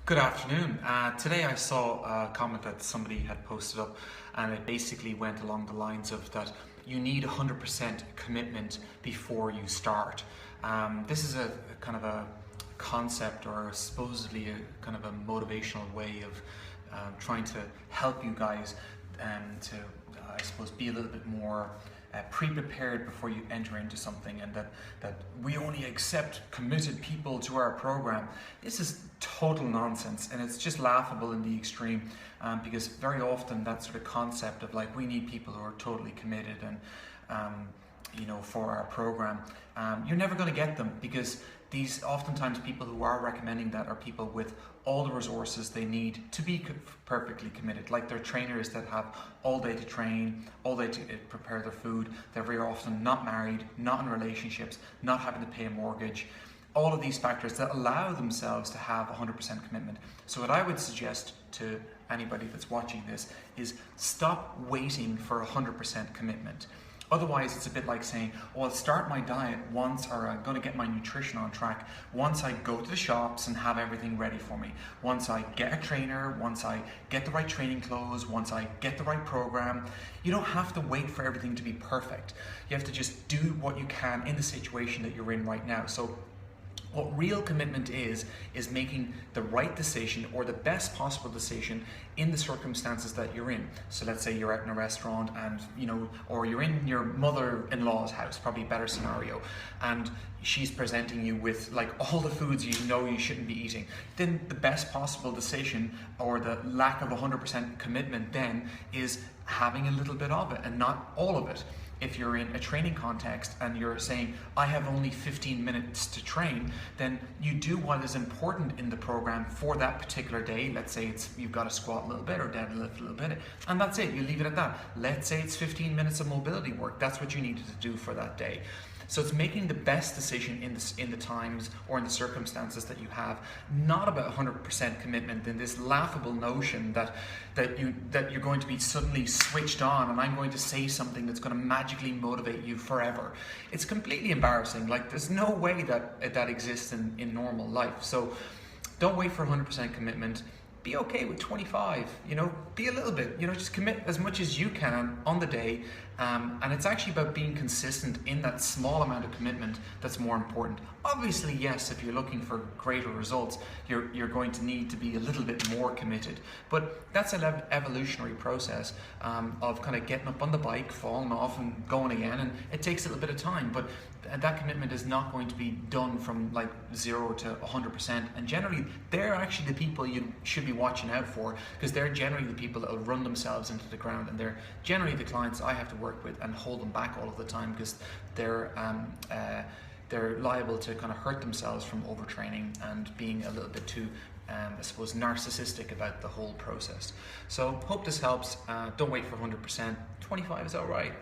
Good afternoon. Today I saw a comment that somebody had posted up, and it basically went along the lines of that you need 100% commitment before you start. This is a kind of a concept, or supposedly a kind of a motivational way of trying to help you guys to, I suppose, be a little bit more pre-prepared before you enter into something, and that we only accept committed people to our program. This is total nonsense, and it's just laughable in the extreme, because very often that sort of concept of like we need people who are totally committed and for our program, you're never going to get them, because these oftentimes people who are recommending that are people with all the resources they need to be perfectly committed. Like they're trainers that have all day to train, all day to prepare their food. They're very often not married, not in relationships, not having to pay a mortgage. All of these factors that allow themselves to have 100% commitment. So what I would suggest to anybody that's watching this is stop waiting for 100% commitment. Otherwise, it's a bit like saying, well, I'll start my diet once, or I'm going to get my nutrition on track once I go to the shops and have everything ready for me. Once I get a trainer, once I get the right training clothes, once I get the right program. You don't have to wait for everything to be perfect. You have to just do what you can in the situation that you're in right now. So what real commitment is making the right decision, or the best possible decision in the circumstances that you're in. So let's say you're out in a restaurant and, or you're in your mother-in-law's house, probably a better scenario, and she's presenting you with like all the foods you know you shouldn't be eating. Then the best possible decision, or the lack of 100% commitment then, is having a little bit of it and not all of it. If you're in a training context and you're saying, I have only 15 minutes to train, then you do what is important in the program for that particular day. Let's say you've got to squat a little bit or deadlift a little bit, and that's it. You leave it at that. Let's say it's 15 minutes of mobility work. That's what you needed to do for that day. So it's making the best decision in the times or in the circumstances that you have, not about 100% commitment in this laughable notion that you're going to be suddenly switched on and I'm going to say something that's going to magically motivate you forever. It's completely embarrassing. Like, there's no way that exists in normal life. So don't wait for 100% commitment. Be okay with 25, be a little bit, just commit as much as you can on the day. And it's actually about being consistent in that small amount of commitment that's more important. Obviously, yes, if you're looking for greater results, you're going to need to be a little bit more committed. But that's an evolutionary process of kind of getting up on the bike, falling off and going again. And it takes a little bit of time, but that commitment is not going to be done from like 0 to 100%. And generally, they're actually the people you should be watching out for, because they're generally the people that will run themselves into the ground, and they're generally the clients I have to work with and hold them back all of the time, because they're liable to kind of hurt themselves from overtraining and being a little bit too I suppose narcissistic about the whole process. So hope this helps. Don't wait for 100%. 25 is all right.